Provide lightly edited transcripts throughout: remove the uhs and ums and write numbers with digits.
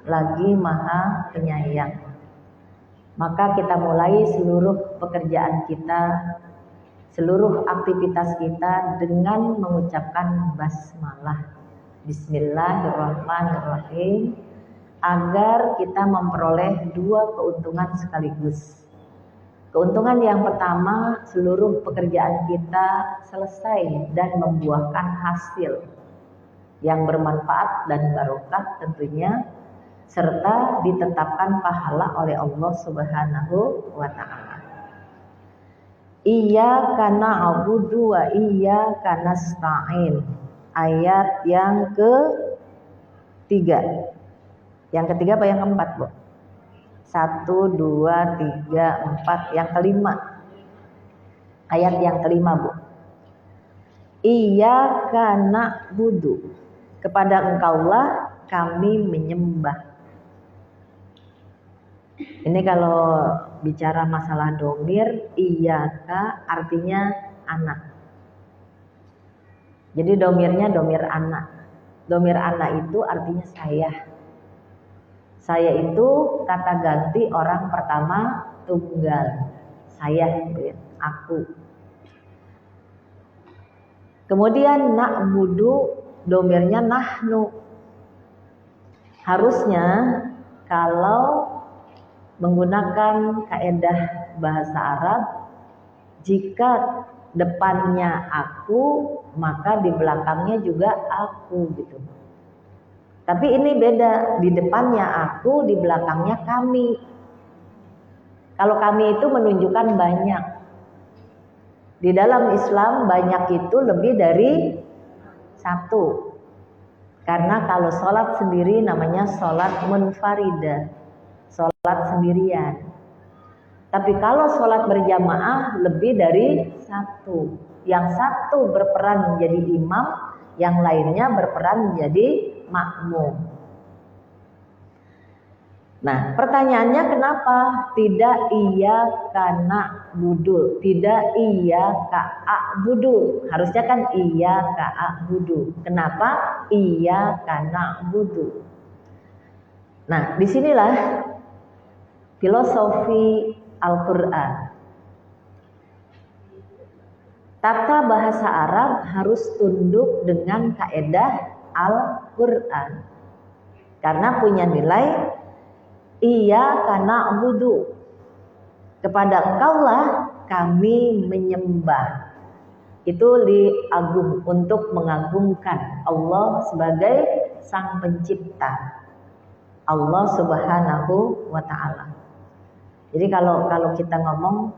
lagi Maha Penyayang. Maka kita mulai seluruh pekerjaan kita, seluruh aktivitas kita dengan mengucapkan basmalah, Bismillahirrahmanirrahim, agar kita memperoleh dua keuntungan sekaligus. Keuntungan yang pertama, seluruh pekerjaan kita selesai dan membuahkan hasil yang bermanfaat dan barokah tentunya, serta ditetapkan pahala oleh Allah Subhanahu wa ta'ala. Iyyaka na'budu wa iyyaka nasta'in. Ayat yang ketiga. Yang ketiga apa yang keempat, Bu? 1, 2, 3, 4. Yang kelima. Ayat yang kelima, Bu. Iyyaka na'budu. Kepada Engkaulah kami menyembah. Ini kalau bicara masalah domir, iyyaka artinya anak. Jadi domirnya domir anak. Domir anak itu artinya saya. Saya itu kata ganti orang pertama tunggal. Saya, aku. Kemudian na'budu domirnya nahnu. Harusnya kalau menggunakan kaedah bahasa Arab, jika depannya aku, maka di belakangnya juga aku gitu. Tapi ini beda, di depannya aku, di belakangnya kami. Kalau kami itu menunjukkan banyak. Di dalam Islam banyak itu lebih dari satu. Karena kalau sholat sendiri namanya sholat munfaridah, sholat sendirian. Tapi kalau sholat berjamaah lebih dari satu. Yang satu berperan menjadi imam, yang lainnya berperan menjadi makmum. Nah, pertanyaannya kenapa tidak iyyaka na'budu, tidak iyyaka a'budu? Harusnya kan iyyaka a'budu. Kenapa iyyaka na'budu? Nah, disinilah filosofi Al-Quran. Tata bahasa Arab harus tunduk dengan kaedah Al-Quran. Karena punya nilai iyyaka na'budu. Kepada Engkaulah kami menyembah. Itu untuk mengagungkan Allah sebagai Sang Pencipta. Allah Subhanahu wa ta'ala. Jadi kalau kita ngomong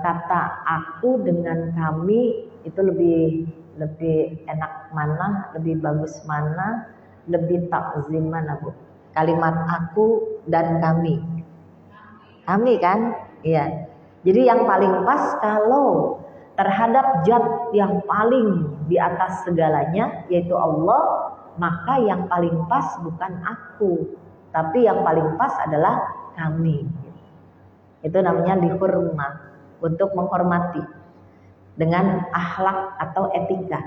kata aku dengan kami itu lebih enak mana, lebih bagus mana, lebih takzim mana, Bu? Kalimat aku dan kami. Kami kan? Iya. Jadi yang paling pas kalau terhadap zat yang paling di atas segalanya yaitu Allah, maka yang paling pas bukan aku, tapi yang paling pas adalah kami. Itu namanya dihormat, untuk menghormati dengan akhlak atau etika.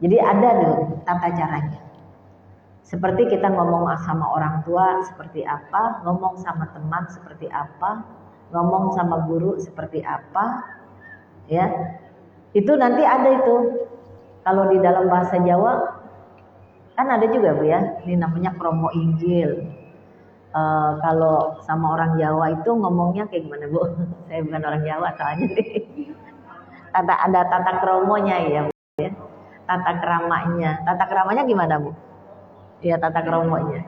Jadi ada dulu tata caranya. Seperti kita ngomong sama orang tua seperti apa, ngomong sama teman seperti apa, ngomong sama guru seperti apa, ya. Itu nanti ada itu. Kalau di dalam bahasa Jawa kan ada juga, Bu ya. Ini namanya kromo inggil. Kalau sama orang Jawa itu ngomongnya kayak gimana, Bu? Saya bukan orang Jawa soalnya nih. Ada tata kromonya ya, Bu ya. Tata keramanya. Tata keramanya gimana, Bu? Ya, tata kromonya.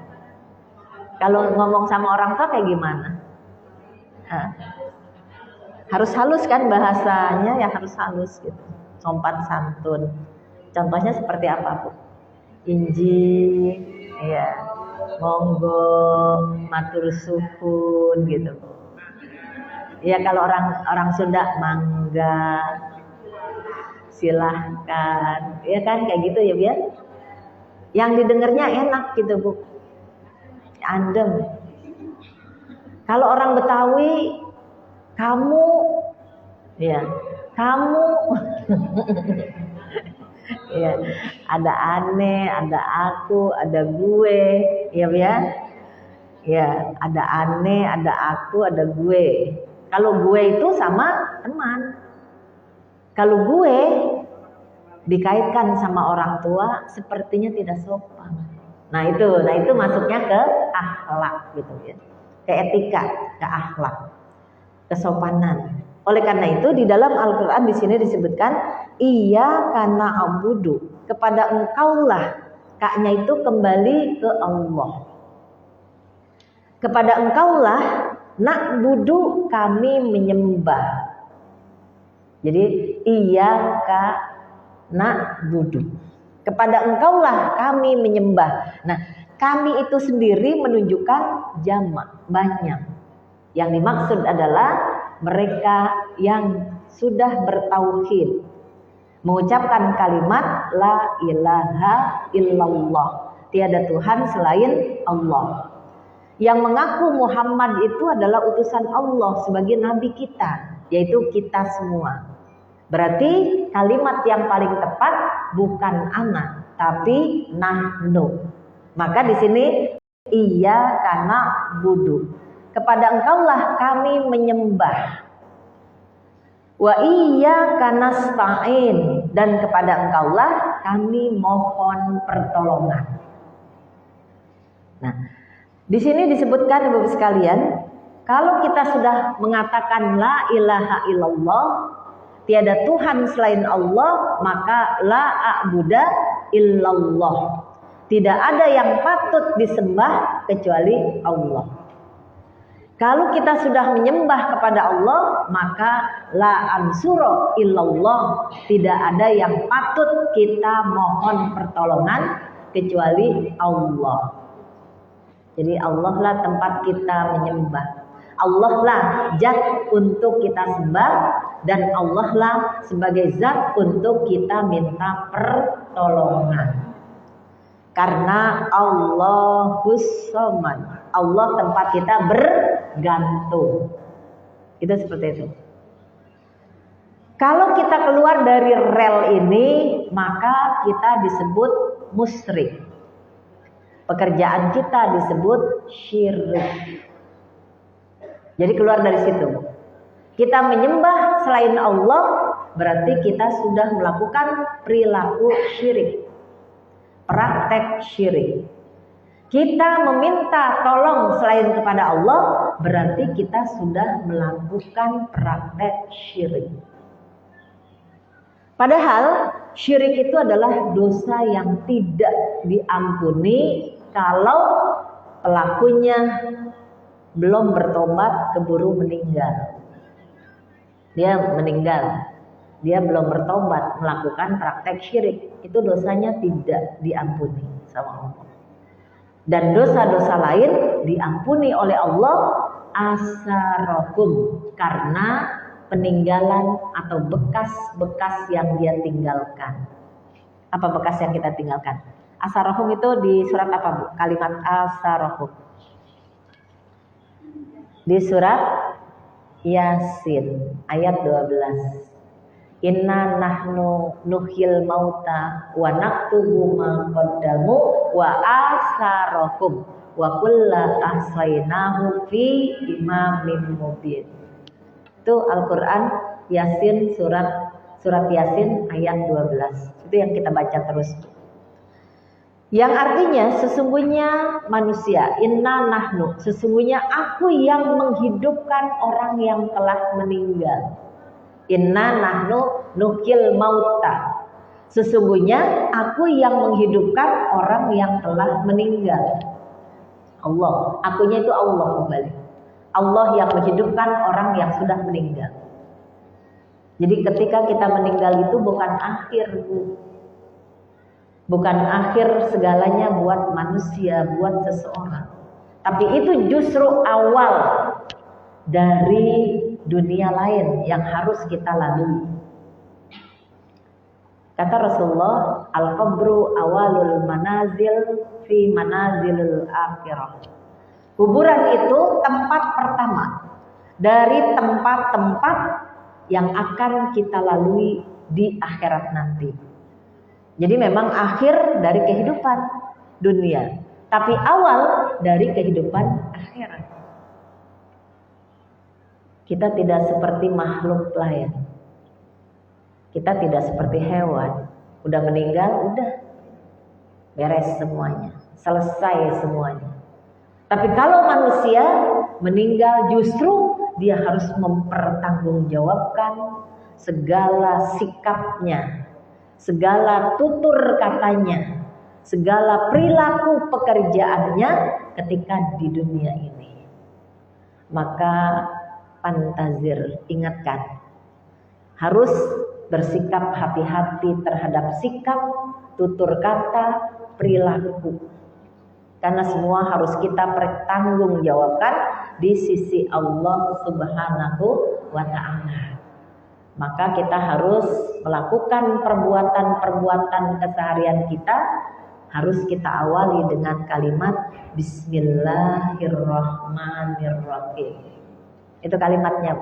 Kalau ngomong sama orang tua kayak gimana? Harus halus kan bahasanya, ya harus halus gitu. Sopan santun. Contohnya seperti apa, Bu? Inji, ya. Monggo, matur suhun gitu. Ya kalau orang Sunda mangga, silahkan, ya kan kayak gitu ya, biar yang didengarnya enak gitu, Bu. Andem. Kalau orang Betawi, kamu, ya, kamu, Ya, ada ane, ada aku, ada gue, ya ya. Ya, ada ane, ada aku, ada gue. Kalau gue itu sama teman. Kalau gue dikaitkan sama orang tua, sepertinya tidak sopan. Nah itu masuknya ke akhlak gitu ya, ke etika, ke akhlak, kesopanan. Oleh karena itu di dalam Al-Quran di sini disebutkan iya karena abudu, kepada engkaulah, kaknya itu kembali ke Allah. Kepada engkaulah na'budu, kami menyembah. Jadi iya ka na'budu, kepada engkaulah kami menyembah. Nah, kami itu sendiri menunjukkan jamak, banyak. Yang dimaksud adalah mereka yang sudah bertauhid, mengucapkan kalimat la ilaha illallah, tiada Tuhan selain Allah. Yang mengaku Muhammad itu adalah utusan Allah sebagai nabi kita, yaitu kita semua. Berarti kalimat yang paling tepat bukan ana, tapi nahnu. Maka di sini iya karena budu, kepada engkaulah kami menyembah. Wa iya karena stain, dan kepada engkaulah kami mohon pertolongan. Nah, di sini disebutkan Bapak sekalian, kalau kita sudah mengatakan la ilaha illallah, tiada Tuhan selain Allah, maka la a'buda illallah, tidak ada yang patut disembah kecuali Allah. Kalau kita sudah menyembah kepada Allah, maka la ansuro illallah, tidak ada yang patut kita mohon pertolongan kecuali Allah. Jadi Allah lah tempat kita menyembah, Allah lah zat untuk kita sembah, dan Allah lah sebagai zat untuk kita minta pertolongan. Karena Allahus Samad, Allah tempat kita bergantung. Itu seperti itu. Kalau kita keluar dari rel ini, maka kita disebut musyrik. Pekerjaan kita disebut syirik. Jadi keluar dari situ. Kita menyembah selain Allah, berarti kita sudah melakukan perilaku syirik, praktek syirik. Kita meminta tolong selain kepada Allah, berarti kita sudah melakukan praktek syirik. Padahal syirik itu adalah dosa yang tidak diampuni kalau pelakunya belum bertobat, keburu meninggal. Dia meninggal, dia belum bertobat, melakukan praktek syirik, itu dosanya tidak diampuni sama Allah. Dan dosa-dosa lain diampuni oleh Allah asarokum, karena peninggalan atau bekas-bekas yang dia tinggalkan. Apa bekas yang kita tinggalkan? Asarohum itu di surat apa, Bu? Kalimat asarohum di surat Yasin ayat 12. Inna nahnu nuhyil mauta wa naktubu ma qaddamu wa asarohum wa kulla ahsainahu fi imamin mubin. Itu Al-Quran Yasin, surat Yasin ayat 12. Itu yang kita baca terus. Yang artinya sesungguhnya manusia, inna nahnu, sesungguhnya aku yang menghidupkan orang yang telah meninggal. Inna nahnu nukil mauta, sesungguhnya aku yang menghidupkan orang yang telah meninggal. Allah, akunya itu Allah kembali. Allah yang menghidupkan orang yang sudah meninggal. Jadi ketika kita meninggal itu bukan akhir, Bu. Bukan akhir segalanya buat manusia, buat seseorang. Tapi itu justru awal dari dunia lain yang harus kita lalui. Kata Rasulullah, al-qabru awalul manazil fi manazilul akhirah. Kuburan itu tempat pertama dari tempat-tempat yang akan kita lalui di akhirat nanti. Jadi memang akhir dari kehidupan dunia, tapi awal dari kehidupan akhirat. Kita tidak seperti makhluk lain. Kita tidak seperti hewan. Udah meninggal, udah beres semuanya, selesai semuanya. Tapi kalau manusia meninggal, justru dia harus mempertanggungjawabkan segala sikapnya, segala tutur katanya, segala perilaku pekerjaannya ketika di dunia ini. Maka pantazir, ingatkan, harus bersikap hati-hati terhadap sikap, tutur kata, perilaku. Karena semua harus kita pertanggungjawabkan di sisi Allah Subhanahu wa Ta'ala. Maka kita harus melakukan perbuatan-perbuatan keseharian kita, harus kita awali dengan kalimat Bismillahirrahmanirrahim. Itu kalimatnya.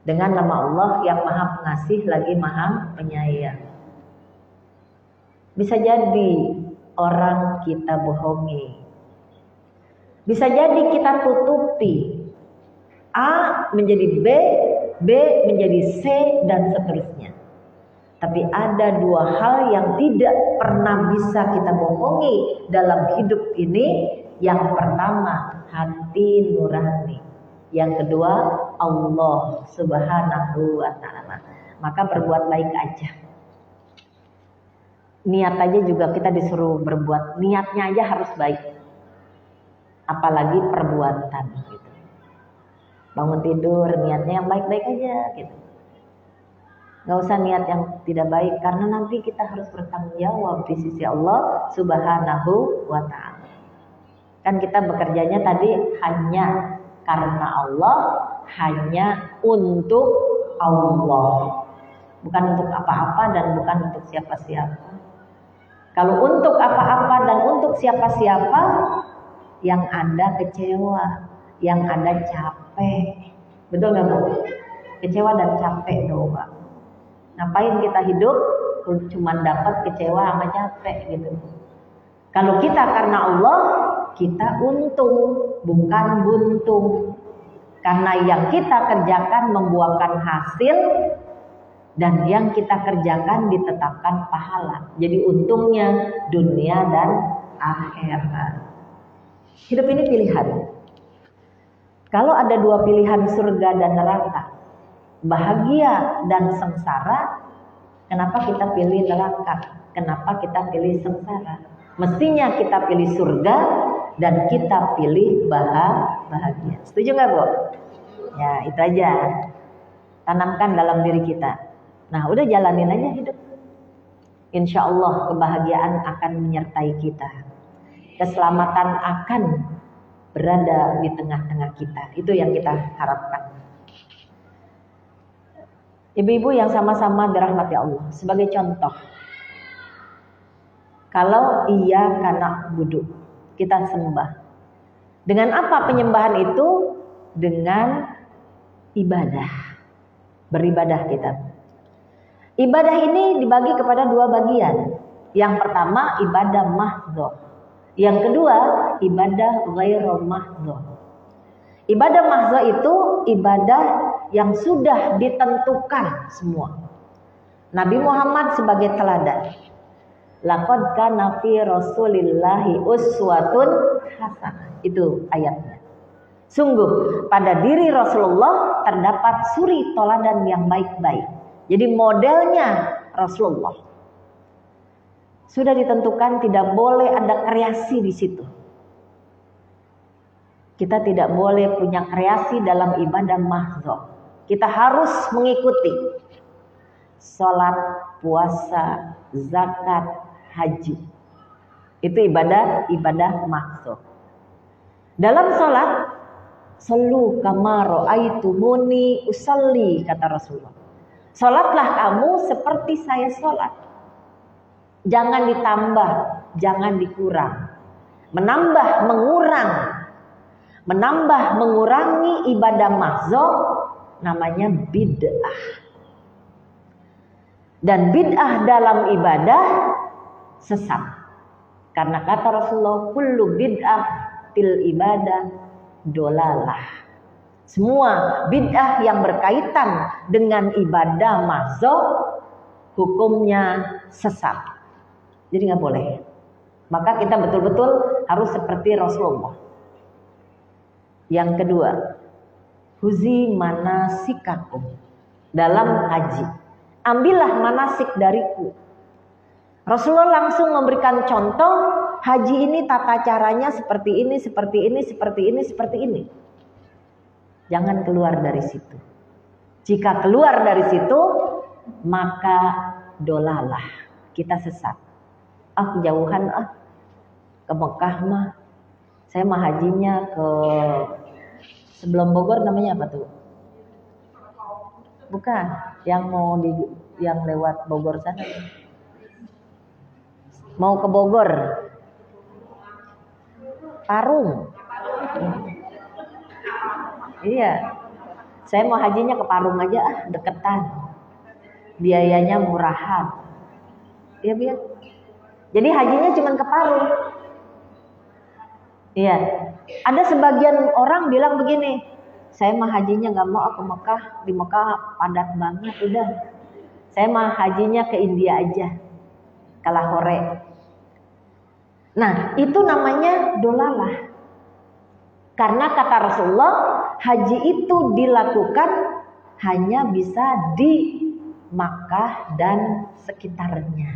Dengan nama Allah yang Maha Pengasih lagi Maha Penyayang. Bisa jadi orang kita bohongi, bisa jadi kita tutupi, A menjadi B, B menjadi C, dan seterusnya. Tapi ada dua hal yang tidak pernah bisa kita bohongi dalam hidup ini. Yang pertama, hati nurani. Yang kedua, Allah Subhanahu wa Ta'ala. Maka berbuat baik aja. Niat aja juga kita disuruh berbuat, niatnya aja harus baik, apalagi perbuatan gitu. Bangun tidur niatnya yang baik-baik aja gitu, nggak usah niat yang tidak baik, karena nanti kita harus bertanggung jawab di sisi Allah Subhanahu wa Ta'ala. Kan kita bekerjanya tadi hanya karena Allah, hanya untuk Allah, bukan untuk apa-apa dan bukan untuk siapa-siapa. Kalau untuk apa-apa dan untuk siapa-siapa, yang ada kecewa, yang ada capek. Betul nggak Bu? Kecewa dan capek doang. Ngapain kita hidup cuma dapat kecewa sama capek gitu. Kalau kita karena Allah, kita untung, bukan buntung. Karena yang kita kerjakan membuahkan hasil, dan yang kita kerjakan ditetapkan pahala. Jadi untungnya dunia dan akhirat. Hidup ini pilihan. Kalau ada dua pilihan, surga dan neraka, bahagia dan sengsara, kenapa kita pilih neraka? Kenapa kita pilih sengsara? Mestinya kita pilih surga dan kita pilih bahagia. Setuju nggak Bu? Ya itu aja. Tanamkan dalam diri kita. Nah udah jalanin aja hidup. Insya Allah kebahagiaan akan menyertai kita. Keselamatan akan berada di tengah-tengah kita. Itu yang kita harapkan. Ibu-ibu yang sama-sama dirahmati Allah. Sebagai contoh, kalau iya karena wudhu, kita sembah. Dengan apa penyembahan itu? Dengan ibadah. Beribadah kita. Ibadah ini dibagi kepada dua bagian. Yang pertama ibadah mahdhah. Yang kedua ibadah ghairu mahdhah. Ibadah mahdhah itu ibadah yang sudah ditentukan semua. Nabi Muhammad sebagai teladan. Laqad kana fi Rasulillahi uswatun hasanah. Itu ayatnya. Sungguh pada diri Rasulullah terdapat suri teladan yang baik-baik. Jadi modelnya Rasulullah. Sudah ditentukan, tidak boleh ada kreasi di situ. Kita tidak boleh punya kreasi dalam ibadah mahdhah. Kita harus mengikuti salat, puasa, zakat, haji. Itu ibadah mahdhah. Dalam salat, sallu kama ra'aitumuni usalli, kata Rasulullah. Salatlah kamu seperti saya salat. Jangan ditambah, jangan dikurang. Menambah, mengurangi ibadah mahdhah namanya bid'ah. Dan bid'ah dalam ibadah sesat. Karena kata Rasulullah, kullu bid'ah fil ibadah dolalah. Semua bid'ah yang berkaitan dengan ibadah mahdzub hukumnya sesat. Jadi nggak boleh. Maka kita betul-betul harus seperti Rasulullah. Yang kedua, huzi manasikakum. Dalam haji, ambillah manasik dariku. Rasulullah langsung memberikan contoh, haji ini tata caranya seperti ini, seperti ini, seperti ini, seperti ini. Jangan keluar dari situ. Jika keluar dari situ, maka dolalah, kita sesat. Kejauhan ke Mekah mah. Saya mah hajinya ke sebelum Bogor, namanya apa tuh? Bukan, yang lewat Bogor sana. Mau ke Bogor. Parung. Iya. Saya mau hajinya ke Parung aja, deketan. Biayanya murahan. Iya, biar. Jadi hajinya cuma ke Parung. Iya. Ada sebagian orang bilang begini, saya mah hajinya nggak mau ke Mekah, di Mekah padat banget udah. Saya mah hajinya ke India aja, ke Lahore. Nah, itu namanya dolalah. Karena kata Rasulullah, haji itu dilakukan hanya bisa di Makkah dan sekitarnya.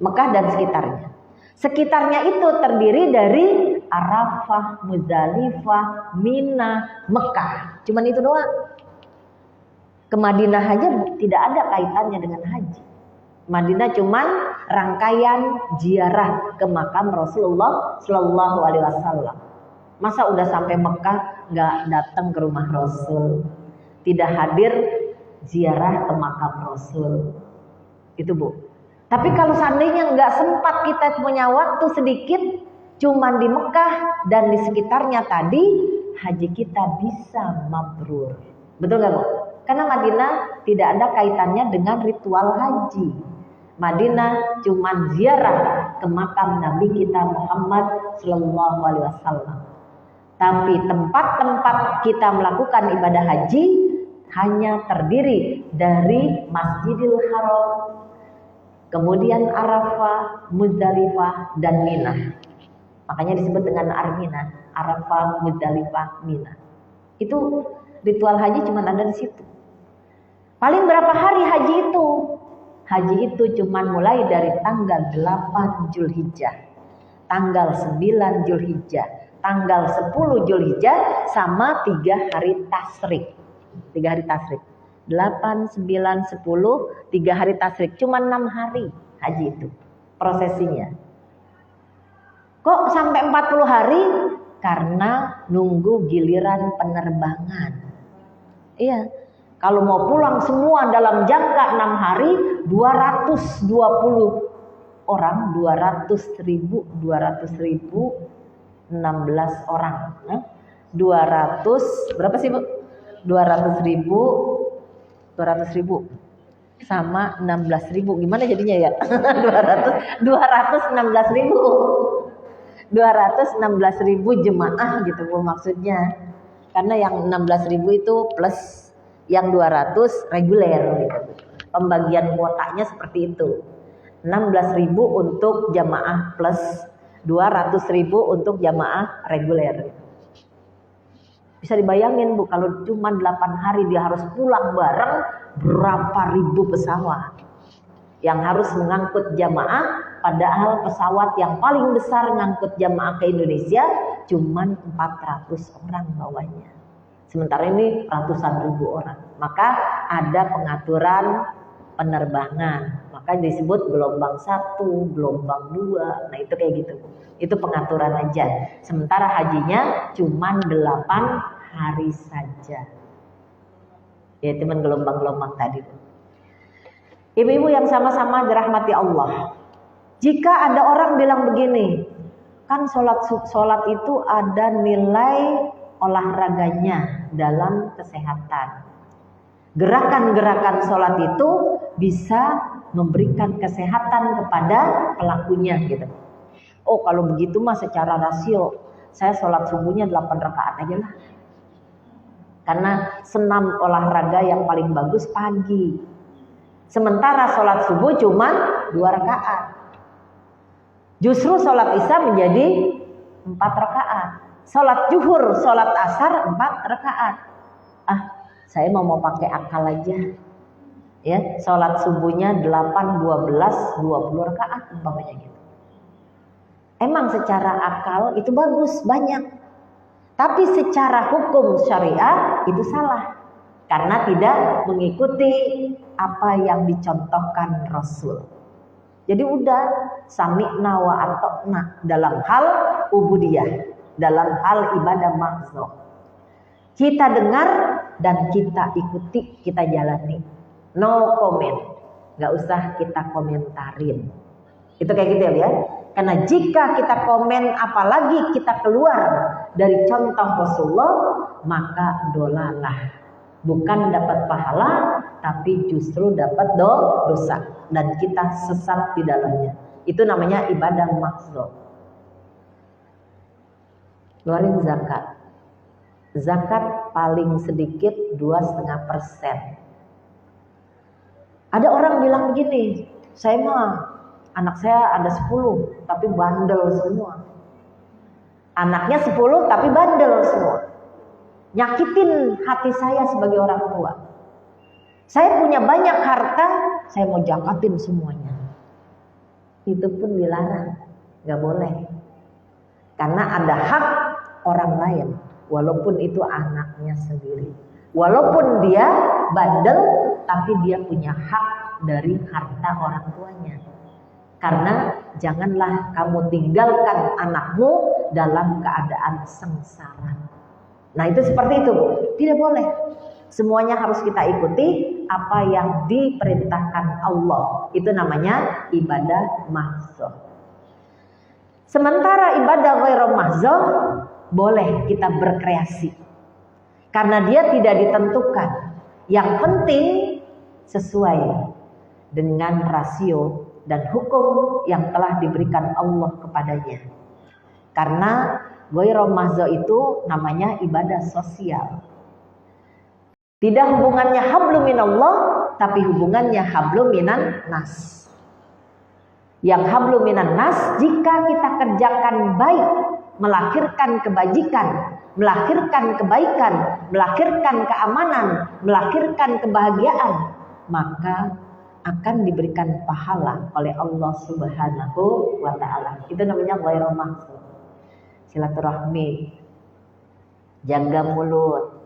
Mekah dan sekitarnya. Sekitarnya itu terdiri dari Arafah, Muzdalifah, Mina, Mekah. Cuman itu doang. Ke Madinah aja tidak ada kaitannya dengan haji. Madinah cuman rangkaian ziarah ke makam Rasulullah Shallallahu Alaihi Wasallam. Masa udah sampai Mekah nggak datang ke rumah Rasul, tidak hadir ziarah ke makam Rasul, itu Bu. Tapi kalau seandainya nggak sempat, kita punya waktu sedikit, cuman di Mekah dan di sekitarnya tadi, haji kita bisa mabrur. Betul nggak Bu? Karena Madinah tidak ada kaitannya dengan ritual haji. Madinah cuman ziarah ke makam Nabi kita Muhammad Sallallahu Alaihi Wasallam. Tapi tempat-tempat kita melakukan ibadah haji hanya terdiri dari Masjidil Haram, kemudian Arafah, Muzdalifah, dan Mina. Makanya disebut dengan Armina, Arafah, Muzdalifah, Mina. Itu ritual haji cuma ada di situ. Paling berapa hari haji itu? Haji itu cuma mulai dari tanggal 8 Zulhijjah, tanggal 9 Zulhijjah, tanggal 10 Zulhijjah, sama 3 hari tasrik. 3 hari tasrik. 8, 9, 10, 3 hari tasrik. Cuma 6 hari haji itu prosesinya. Kok sampai 40 hari? Karena nunggu giliran penerbangan. Iya. Kalau mau pulang semua dalam jangka 6 hari, 220 orang, 200.000, 16 orang. 200, berapa sih Bu? 200.000 sama 16.000. Gimana jadinya ya? 216.000. 216.000 jemaah gitu Bu maksudnya. Karena yang 16.000 itu plus yang 200 reguler gitu. Pembagian kuotanya seperti itu. 16.000 untuk jamaah plus 200.000 untuk jamaah reguler. Bisa dibayangin Bu, kalau cuma 8 hari dia harus pulang bareng, berapa ribu pesawat yang harus mengangkut jamaah, padahal pesawat yang paling besar ngangkut jamaah ke Indonesia cuma 400 orang bawahnya. Sementara ini ratusan ribu orang. Maka ada pengaturan penerbangan. Maka disebut gelombang 1, gelombang 2. Nah itu kayak gitu. Itu pengaturan aja. Sementara hajinya cuma 8 hari saja. Ya teman gelombang-gelombang tadi. Ibu-ibu yang sama-sama dirahmati Allah. Jika ada orang bilang begini, kan sholat itu ada nilai olahraganya dalam kesehatan. Gerakan-gerakan sholat itu bisa memberikan kesehatan kepada pelakunya gitu. Oh kalau begitu mah secara rasio saya sholat subuhnya 8 rakaat aja lah. Karena senam olahraga yang paling bagus pagi. Sementara sholat subuh cuma 2 rakaat. Justru sholat isya menjadi 4 rakaat. Sholat zuhur, sholat asar 4 rakaat. Saya mau pakai akal aja. Ya, sholat subuhnya 8, 12, 20 rakaat umpamanya gitu. Emang secara akal itu bagus, banyak. Tapi secara hukum syariah itu salah. Karena tidak mengikuti apa yang dicontohkan Rasul. Jadi udah sami'na wa ata'na dalam hal ubudiyah, dalam hal ibadah mahdzah. Kita dengar dan kita ikuti, kita jalani. No comment, nggak usah kita komentarin. Itu kayak gitu ya. Karena jika kita komen, apalagi kita keluar dari contoh Rasulullah, maka dolalah. Bukan dapat pahala, tapi justru dapat dosa. Dan kita sesat di dalamnya. Itu namanya ibadah mahdzah. Keluarin zakat. Zakat paling sedikit 2,5%. Ada orang bilang begini, anak saya ada 10 tapi bandel semua. Anaknya 10 tapi bandel semua. Nyakitin hati saya sebagai orang tua. Saya punya banyak harta, saya mau zakatin semuanya. Itu pun dilarang, gak boleh. Karena ada hak orang lain, walaupun itu anaknya sendiri. Walaupun dia bandel, tapi dia punya hak dari harta orang tuanya. Karena janganlah kamu tinggalkan anakmu dalam keadaan sengsara. Nah itu seperti itu Bu, tidak boleh. Semuanya harus kita ikuti apa yang diperintahkan Allah. Itu namanya ibadah mahdzah. Sementara ibadah ghairu mahdzah boleh kita berkreasi. Karena dia tidak ditentukan. Yang penting sesuai dengan rasio dan hukum yang telah diberikan Allah kepadanya. Karena ghairu mahdzah itu namanya ibadah sosial. Tidak hubungannya hablum minallah, tapi hubungannya hablum minan nas. Yang hablum minan nas, jika kita kerjakan baik, melahirkan kebajikan, melahirkan kebaikan, melahirkan keamanan, melahirkan kebahagiaan, maka akan diberikan pahala oleh Allah Subhanahu wa ta'ala. Itu namanya ghairu mahdzah. Silaturahmi, jaga mulut,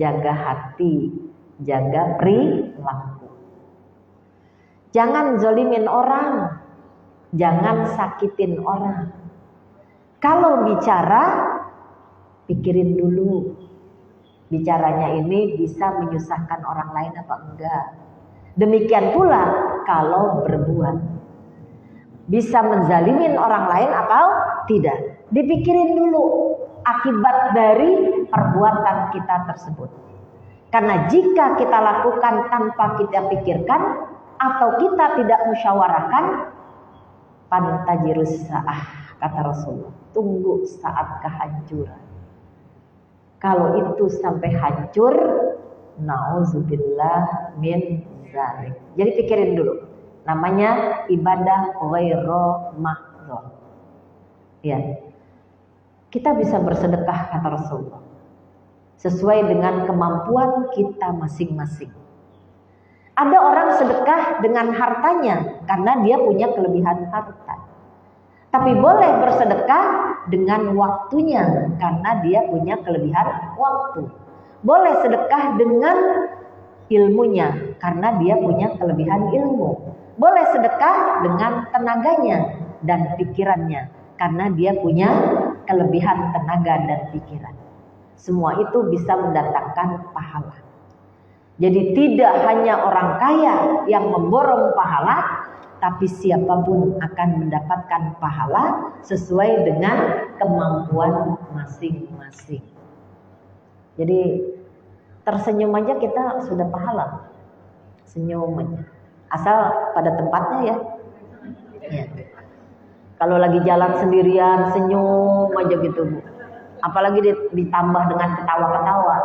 jaga hati, jaga perilaku. Jangan zolimin orang, jangan sakitin orang. Kalau bicara, pikirin dulu. Bicaranya ini bisa menyusahkan orang lain apa enggak. Demikian pula kalau berbuat. Bisa menzalimin orang lain atau tidak. Dipikirin dulu akibat dari perbuatan kita tersebut. Karena jika kita lakukan tanpa kita pikirkan atau kita tidak musyawarahkan, pantajirus sa'ah, kata Rasulullah, tunggu saat kehancuran. Kalau itu sampai hancur, na'udzubillah min dzalik. Jadi pikirin dulu. Namanya ibadah ghairu mahdzah. Ya. Kita bisa bersedekah kata Rasulullah sesuai dengan kemampuan kita masing-masing. Ada orang sedekah dengan hartanya karena dia punya kelebihan harta. Tapi boleh bersedekah dengan waktunya karena dia punya kelebihan waktu. Boleh sedekah dengan ilmunya karena dia punya kelebihan ilmu. Boleh sedekah dengan tenaganya dan pikirannya karena dia punya kelebihan tenaga dan pikiran. Semua itu bisa mendatangkan pahala. Jadi tidak hanya orang kaya yang memborong pahala, tapi siapapun akan mendapatkan pahala sesuai dengan kemampuan masing-masing. Jadi tersenyum aja kita sudah pahala. Senyum aja. Asal pada tempatnya ya. Ya. Kalau lagi jalan sendirian senyum aja gitu Bu. Apalagi ditambah dengan ketawa-ketawa.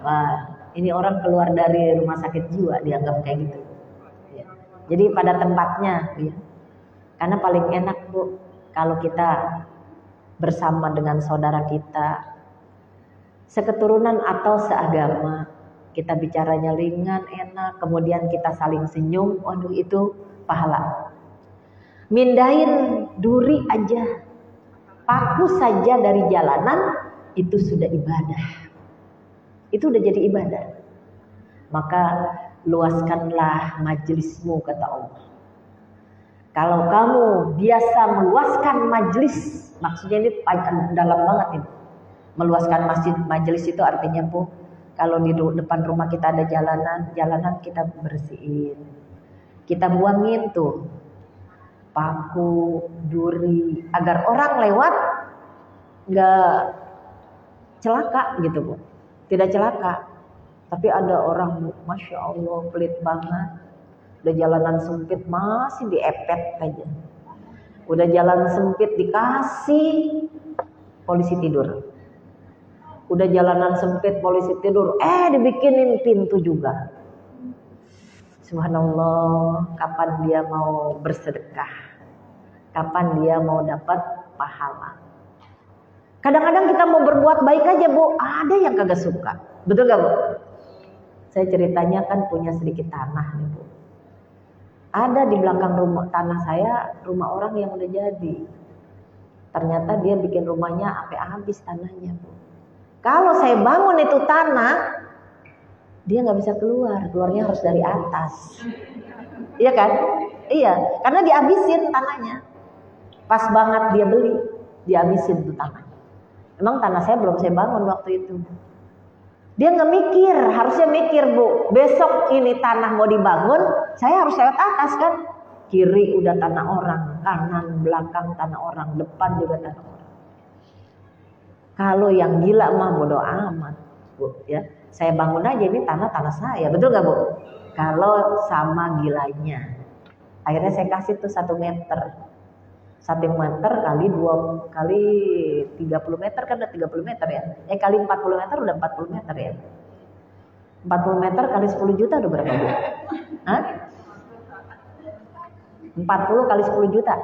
Wah, ini orang keluar dari rumah sakit jiwa dianggap kayak gitu. Ya. Jadi pada tempatnya ya. Karena paling enak Bu kalau kita bersama dengan saudara kita seketurunan atau seagama, kita bicaranya ringan, enak, kemudian kita saling senyum, waduh itu pahala. Mindahin duri aja, paku saja dari jalanan, itu sudah ibadah. Itu udah jadi ibadah. Maka luaskanlah majelismu, kata Allah. Kalau kamu biasa meluaskan majelis, maksudnya ini dalam banget ini. Meluaskan majelis itu artinya Bu, kalau di depan rumah kita ada jalanan kita bersihin. Kita buangin tuh paku, duri, agar orang lewat nggak celaka gitu Bu. Tidak celaka. Tapi ada orang Bu, Masya Allah pelit banget. Udah jalanan sempit masih diepet aja. Udah jalan sempit dikasih polisi tidur. Udah jalanan sempit polisi tidur, dibikinin pintu juga. Subhanallah, kapan dia mau bersedekah? Kapan dia mau dapat pahala? Kadang-kadang kita mau berbuat baik aja Bu, ada yang kagak suka. Betul gak Bu? Saya ceritanya kan punya sedikit tanah nih Bu. Ada di belakang rumah tanah saya, rumah orang yang udah jadi. Ternyata dia bikin rumahnya sampai habis tanahnya Bu. Kalau saya bangun itu tanah, dia nggak bisa keluarnya harus dari atas. Iya kan? Iya, karena dihabisin tanahnya. Pas banget dia beli, dihabisin tuh tanahnya. Emang tanah saya belum saya bangun waktu itu. Dia nggak mikir, harusnya mikir Bu. Besok ini tanah mau dibangun, saya harus lewat atas kan. Kiri udah tanah orang, kanan belakang tanah orang, depan juga tanah orang. Kalau yang gila mah bodo amat Bu ya. Saya bangun aja ini tanah saya, betul nggak Bu? Kalau sama gilanya, akhirnya saya kasih tuh 1 meter. 1 meter kali 30 meter kan udah 30 meter ya. Kali 40 meter udah 40 meter ya. 40 meter kali 10 juta udah berapa Bu? Hah? 40 kali 10 juta.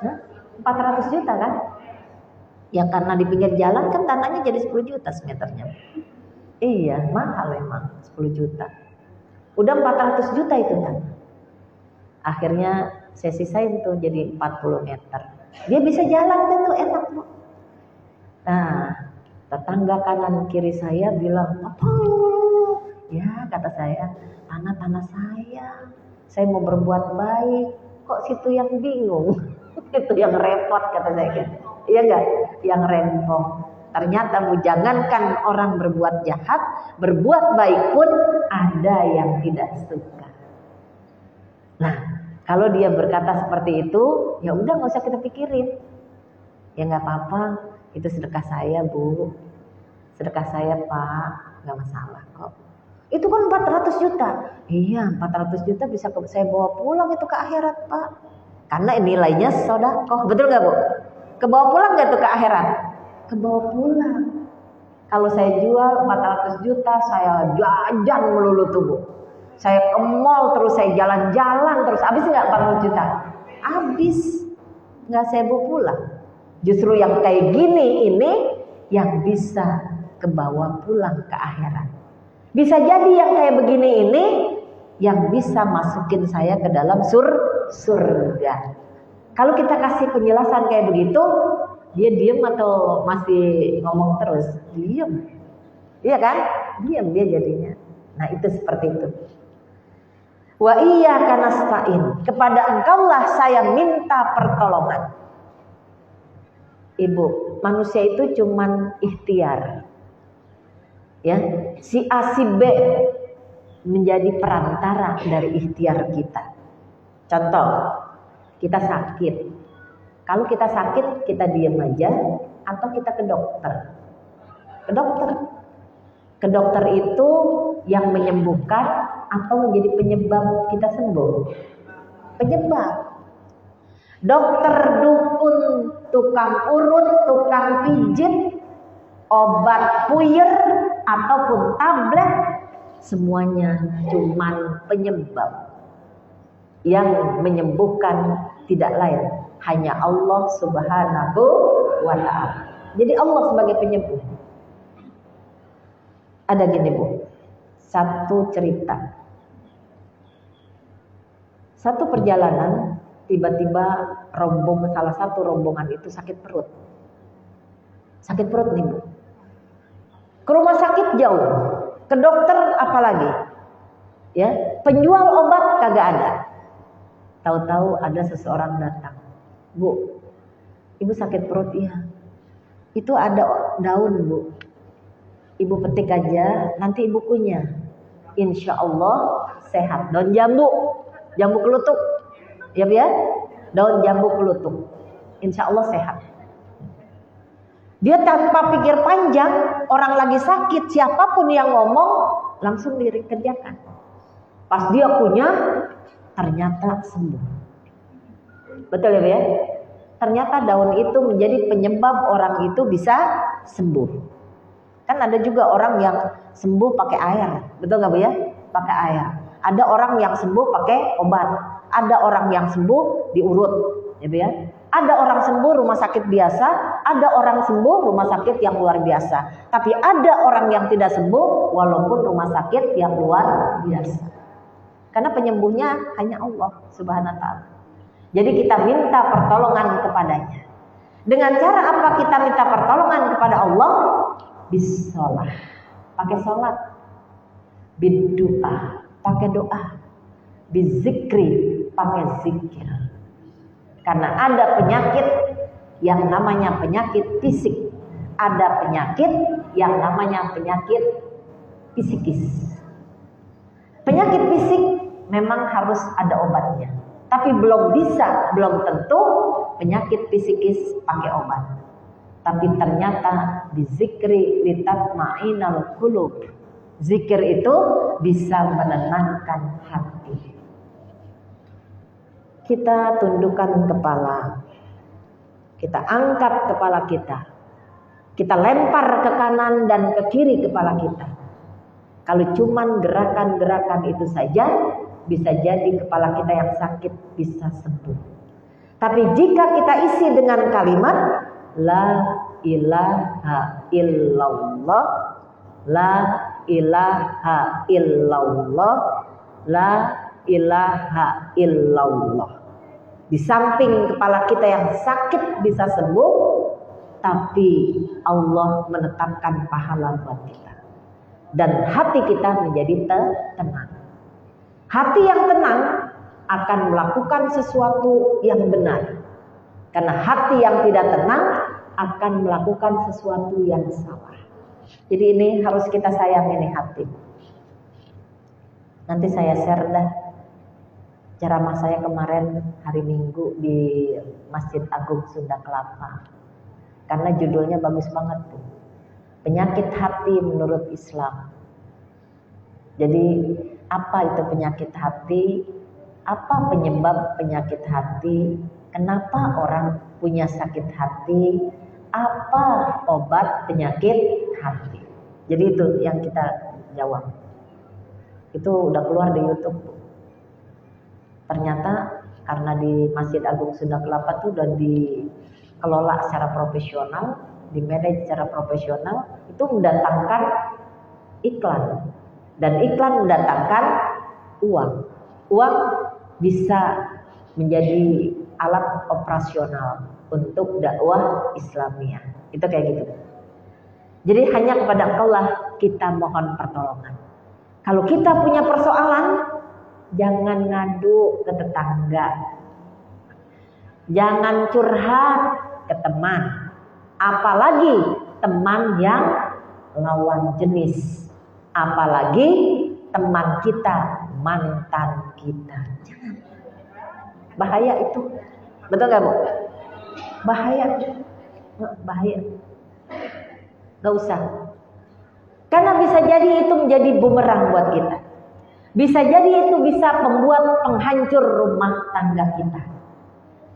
Hah? 400 juta kan? Yang karena di pinggir jalan kan tanahnya jadi 10 juta semeternya. Iya, mahal emang 10 juta. Udah 400 juta itu tanah. Akhirnya saya sisain tuh jadi 40 meter. Dia bisa jalan tuh enak Bu. Nah, tetangga kanan kiri saya bilang, apa? Ya kata saya, tanah saya. Saya mau berbuat baik. Kok situ yang bingung? Itu yang repot kata saya gitu. Iya enggak? Yang rempong. Ternyata Bu, jangankan orang berbuat jahat, berbuat baik pun ada yang tidak suka. Nah, kalau dia berkata seperti itu, ya udah nggak usah kita pikirin. Ya nggak apa-apa, itu sedekah saya Bu, sedekah saya Pak, nggak masalah kok. Itu kan 400 juta. Iya, 400 juta bisa saya bawa pulang itu ke akhirat Pak. Karena nilainya sedekah, betul nggak Bu? Kebawa pulang nggak tuh ke akhirat? Kebawa pulang. Kalau saya jual 400 juta, saya jajan melulu tuh Bu. Saya ke mall terus, saya jalan-jalan terus. Habis nggak 40 juta? Habis. Nggak saya bawa pulang. Justru yang kayak gini ini yang bisa kebawa pulang ke akhirat. Bisa jadi yang kayak begini ini yang bisa masukin saya ke dalam surga. Kalau kita kasih penjelasan kayak begitu, dia diem atau masih ngomong terus? Diem. Iya kan? Diem dia jadinya. Nah itu seperti itu. Wa iyyaka nasta'in, kepada Engkaulah saya minta pertolongan. Ibu, manusia itu cuman ikhtiar. Ya, si A si B menjadi perantara dari ikhtiar kita. Contoh, kita sakit. Kalau kita sakit, kita diam aja atau kita ke dokter. Ke dokter. Ke dokter itu yang menyembuhkan atau menjadi penyebab kita sembuh? Penyebab. Dokter, dukun, tukang urut, tukang pijit, obat puyer ataupun tablet, semuanya cuman penyebab. Yang menyembuhkan tidak lain hanya Allah Subhanahu wa ta'ala. Jadi Allah sebagai penyembuh. Ada gini Bu, satu cerita. Satu perjalanan tiba-tiba salah satu rombongan itu sakit perut. Sakit perut nih Bu. Ke rumah sakit jauh, ke dokter apalagi. Ya, penjual obat kagak ada. Tahu-tahu ada seseorang datang. Bu, Ibu sakit perut ya. Itu ada daun Bu. Ibu petik aja, nanti Ibu kunyah. Insya Allah sehat. Daun jambu kelutuk. Ya Bu ya, daun jambu kelutuk. Insya Allah sehat. Dia tanpa pikir panjang, orang lagi sakit, siapapun yang ngomong, langsung dikerjakan. Pas dia kunyah, ternyata sembuh. Betul ya Bu ya? Ternyata daun itu menjadi penyebab orang itu bisa sembuh. Kan ada juga orang yang sembuh pakai air, betul nggak Bu ya? Pakai air. Ada orang yang sembuh pakai obat. Ada orang yang sembuh diurut, gitu ya. Ada orang sembuh rumah sakit biasa, ada orang sembuh rumah sakit yang luar biasa. Tapi ada orang yang tidak sembuh walaupun rumah sakit yang luar biasa. Karena penyembuhnya hanya Allah Subhanahu wa ta'ala. Jadi kita minta pertolongan kepadanya. Dengan cara apa kita minta pertolongan kepada Allah? Bisolah, pakai sholat. Bidoa, pakai doa. Bizikri, pakai zikir. Karena ada penyakit yang namanya penyakit fisik. Ada penyakit yang namanya penyakit psikis. Penyakit fisik memang harus ada obatnya. Tapi belum tentu penyakit psikis pakai obat. Tapi ternyata bizikri litatma'inal qulub. Zikir itu bisa menenangkan hati. Kita tundukkan kepala. Kita angkat kepala kita. Kita lempar ke kanan dan ke kiri kepala kita. Kalau cuman gerakan-gerakan itu saja, bisa jadi kepala kita yang sakit bisa sembuh. Tapi jika kita isi dengan kalimat La ilaha illallah, La ilaha illallah, La ilaha illallah. Di samping kepala kita yang sakit bisa sembuh, tapi Allah menetapkan pahala buat kita. Dan hati kita menjadi tenang. Hati yang tenang akan melakukan sesuatu yang benar. Karena hati yang tidak tenang akan melakukan sesuatu yang salah. Jadi ini harus kita sayang ini hati. Nanti saya share dah ceramah saya kemarin hari Minggu di Masjid Agung Sunda Kelapa. Karena judulnya bagus banget tuh. Penyakit hati menurut Islam. Jadi apa itu penyakit hati? Apa penyebab penyakit hati? Kenapa orang punya sakit hati? Apa obat penyakit hati? Jadi itu yang kita jawab. Itu udah keluar di YouTube. Ternyata karena di Masjid Agung Sunda Kelapa itu udah dikelola secara profesional, di-manage secara profesional, itu mendatangkan iklan. Dan iklan mendatangkan uang. Uang bisa menjadi alat operasional untuk dakwah Islamiyah. Itu kayak gitu. Jadi hanya kepada Allah kita mohon pertolongan. Kalau kita punya persoalan, jangan ngadu ke tetangga. Jangan curhat ke teman. Apalagi teman yang lawan jenis. Apalagi teman kita, mantan kita. Jangan. Bahaya itu. Betul gak Bu? Bahaya. Bahaya. Gak usah. Karena bisa jadi itu menjadi bumerang buat kita. Bisa jadi itu bisa membuat penghancur rumah tangga kita.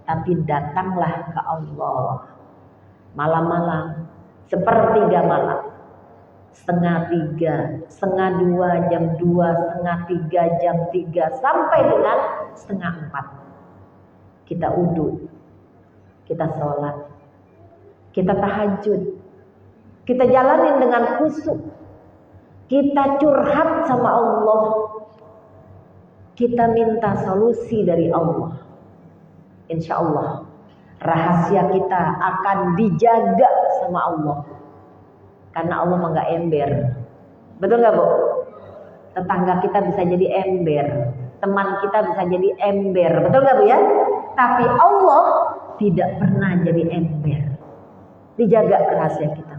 Tapi datanglah ke Allah malam-malam, sepertiga malam, 1:30, 1:30, jam 2, 2:30, jam 3, sampai dengan 3:30. Kita wudu, kita sholat, kita tahajud, kita jalanin dengan khusyuk, kita curhat sama Allah, kita minta solusi dari Allah. Insya Allah rahasia kita akan dijaga sama Allah, karena Allah mah nggak ember. Betul nggak Bu? Tetangga kita bisa jadi ember, teman kita bisa jadi ember, betul nggak Bu ya? Tapi Allah tidak pernah jadi ember. Dijaga rahasia kita,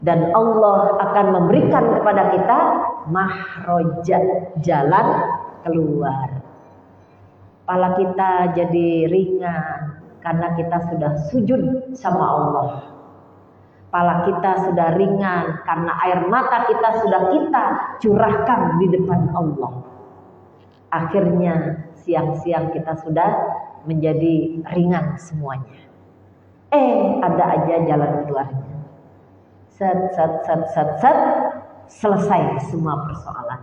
dan Allah akan memberikan kepada kita mahroja, jalan keluar. Kepala kita jadi ringan karena kita sudah sujud sama Allah. Kepala kita sudah ringan karena air mata kita sudah kita curahkan di depan Allah. Akhirnya siang-siang kita sudah menjadi ringan semuanya. Ada aja jalan keluarnya. Set, selesai semua persoalan.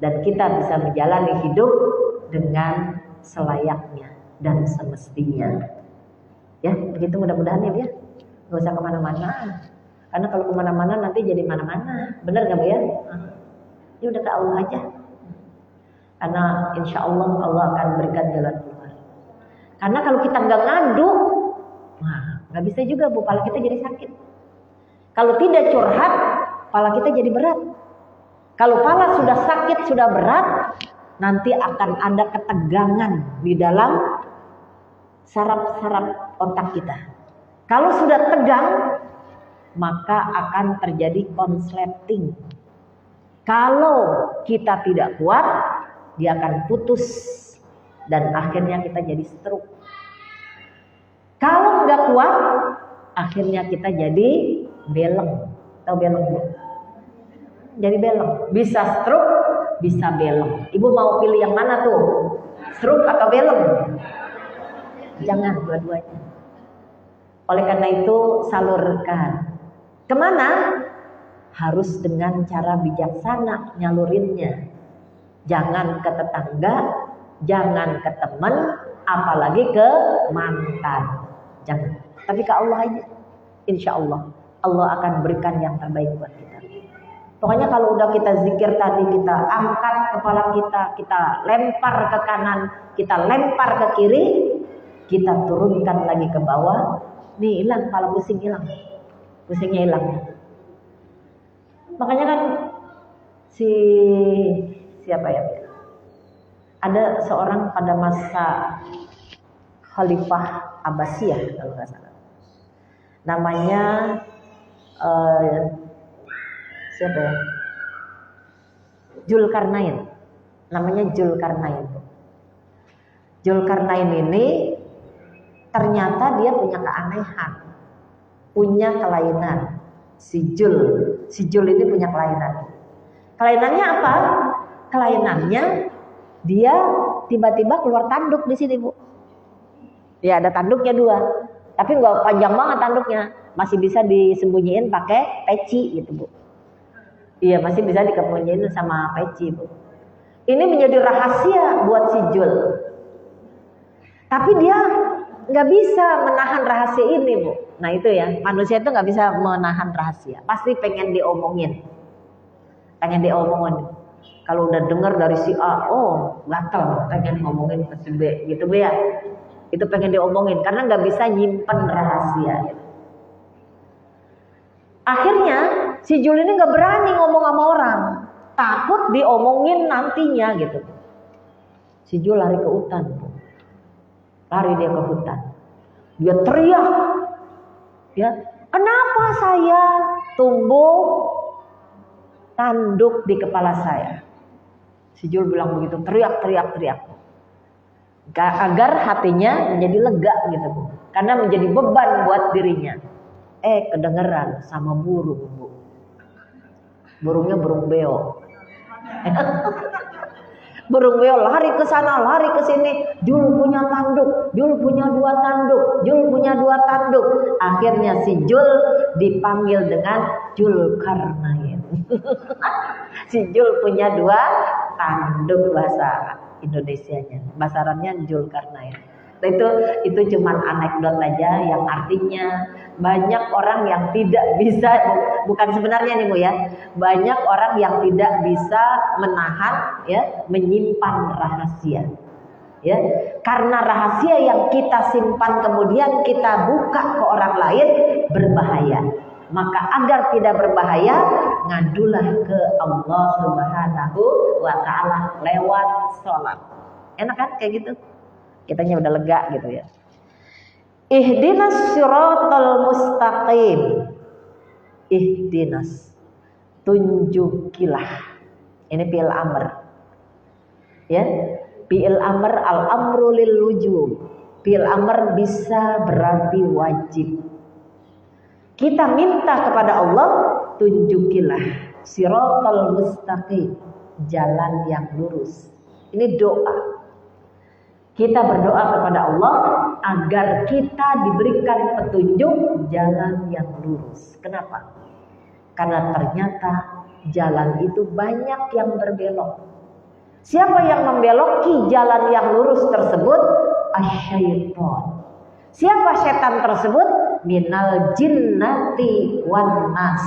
Dan kita bisa menjalani hidup dengan selayaknya dan semestinya. Ya, begitu mudah-mudahan ya Bu ya. Gak usah kemana-mana. Karena kalau kemana-mana nanti jadi mana-mana. Benar gak Bu ya? Ya udah ke Allah aja. Karena insya Allah Allah akan berikan jalan keluar. Karena kalau kita nggak ngadu, nggak bisa juga Bu. Kepala kita jadi sakit. Kalau tidak curhat, kepala kita jadi berat. Kalau kepala sudah sakit, sudah berat, nanti akan ada ketegangan di dalam saraf-saraf otak kita. Kalau sudah tegang, maka akan terjadi konsleting. Kalau kita tidak kuat, dia akan putus dan akhirnya kita jadi stroke. Kalau nggak kuat, akhirnya kita jadi beleng. Tahu beleng Bu? Jadi beleng. Bisa stroke, bisa beleng. Ibu mau pilih yang mana tuh? Stroke atau beleng? Jangan dua-duanya. Oleh karena itu salurkan. Kemana? Harus dengan cara bijaksana nyalurinnya. Jangan ke tetangga, jangan ke teman, apalagi ke mantan. Jangan. Tapi ke Allah aja. Insya Allah Allah akan berikan yang terbaik buat kita. Pokoknya kalau udah kita zikir tadi, kita angkat kepala kita lempar ke kanan, kita lempar ke kiri, kita turunkan lagi ke bawah. Nih hilang, kepala pusing hilang. Pusingnya hilang. Makanya kan siapa ya? Ada seorang pada masa Khalifah Abbasiyah kalau nggak salah. Namanya siapa ya? Zulkarnain. Namanya Zulkarnain. Zulkarnain ini ternyata dia punya keanehan, punya kelainan. Si Jul ini punya kelainan. Kelainannya apa? Kelainannya dia tiba-tiba keluar tanduk di sini Bu. Ya ada tanduknya 2, tapi nggak panjang banget tanduknya, masih bisa disembunyiin pakai peci gitu Bu. Iya masih bisa disembunyiin sama peci Bu. Ini menjadi rahasia buat si Jul. Tapi dia nggak bisa menahan rahasia ini Bu. Nah itu ya, manusia itu nggak bisa menahan rahasia. Pasti pengen diomongin. Pengen diomongin. Kalau udah dengar dari si A, oh gatel, pengen ngomongin ke si B gitu Bu ya. Itu pengen diomongin karena nggak bisa nyimpen rahasia. Gitu. Akhirnya si Jul ini nggak berani ngomong sama orang, takut diomongin nantinya gitu. Si Jul lari ke hutan. Lari dia ke hutan. Dia teriak. Ya, kenapa saya tumbuh tanduk di kepala saya? Si Jul bilang begitu, teriak. Agar hatinya menjadi lega gitu Bu. Karena menjadi beban buat dirinya. Kedengeran sama burung Bu. Burungnya burung beo. Burung beo lari ke sana, lari ke sini. Jul punya tanduk, Jul punya 2 tanduk, Jul punya 2 tanduk. Akhirnya si Jul dipanggil dengan Julkarnain. Si Jul punya 2 tanduk bahasa Indonesianya. Bahasa Arabnya Julkarnain. Nah, itu cuman anekdot aja yang artinya banyak orang yang tidak bisa, bukan sebenarnya nih Bu ya, banyak orang yang tidak bisa menahan ya, menyimpan rahasia ya, karena rahasia yang kita simpan kemudian kita buka ke orang lain berbahaya. Maka agar tidak berbahaya, ngadulah ke Allah Subhanahu wa Ta'ala lewat sholat. Enak kan kayak gitu? Kitanya udah lega gitu ya. Ihdinas siratal mustaqim. Ihdinas, tunjukilah. Ini fi'il amr. Ya, fi'il amr, al-amru lil wujub. Fi'il amr bisa berarti wajib. Kita minta kepada Allah, tunjukilah siratal mustaqim, jalan yang lurus. Ini doa. Kita berdoa kepada Allah agar kita diberikan petunjuk jalan yang lurus. Kenapa? Karena ternyata jalan itu banyak yang berbelok. Siapa yang membeloki jalan yang lurus tersebut? Asyaiton. Siapa setan tersebut? Minal jinnati wan nas.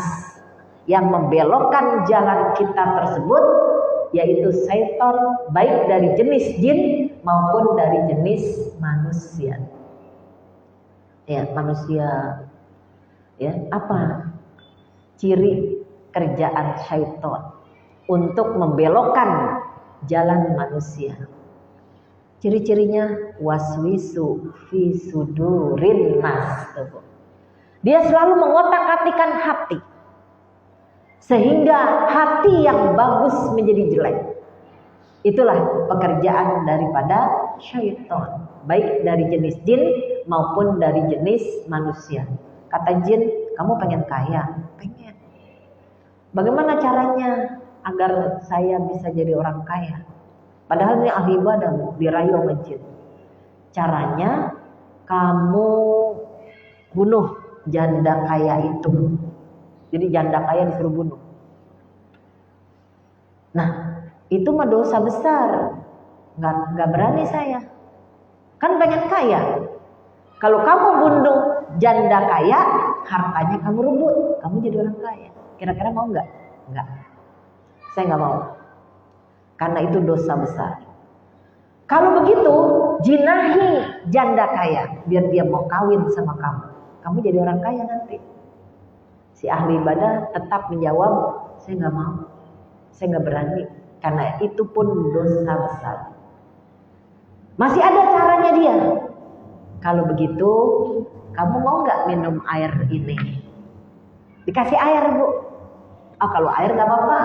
Yang membelokkan jalan kita tersebut yaitu syaitan, baik dari jenis jin maupun dari jenis manusia. Ya, manusia. Ya, apa ciri kerjaan syaitan untuk membelokkan jalan manusia? Ciri-cirinya waswisu fi sudurin nas. Dia selalu mengotak-atikkan hati, sehingga hati yang bagus menjadi jelek. Itulah pekerjaan daripada syaitan, baik dari jenis jin maupun dari jenis manusia. Kata jin, kamu pengen kaya? Pengen. Bagaimana caranya agar saya bisa jadi orang kaya? Padahal ini ahli ibadah, dirayu sama jin. Caranya kamu bunuh janda kaya itu. Jadi janda kaya disuruh bunuh. Nah, itu mah dosa besar. Nggak berani saya. Kan pengen kaya. Kalau kamu bunuh janda kaya, hartanya kamu rebut, kamu jadi orang kaya. Kira-kira mau nggak? Nggak. Saya nggak mau. Karena itu dosa besar. Kalau begitu, jinahi janda kaya biar dia mau kawin sama kamu. Kamu jadi orang kaya nanti. Si ahli ibadah tetap menjawab, saya nggak mau, saya nggak berani, karena itu pun dosa besar. Masih ada caranya dia. Kalau begitu, kamu mau nggak minum air ini? Dikasih air, Bu. Oh, kalau air nggak apa-apa.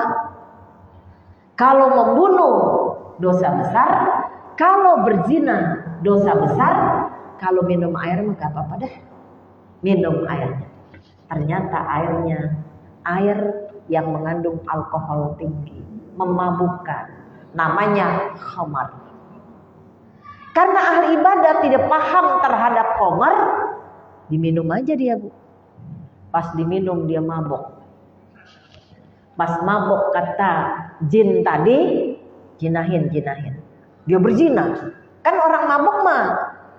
Kalau membunuh dosa besar, kalau berzina dosa besar, kalau minum air mah nggak apa-apa deh. Minum airnya. Ternyata airnya air yang mengandung alkohol tinggi, memabukkan, namanya khamar. Karena ahli ibadah tidak paham terhadap khamar, diminum aja dia, Bu. Pas diminum dia mabok. Pas mabok kata jin tadi, jinahin. Dia berzina. Kan orang mabok mah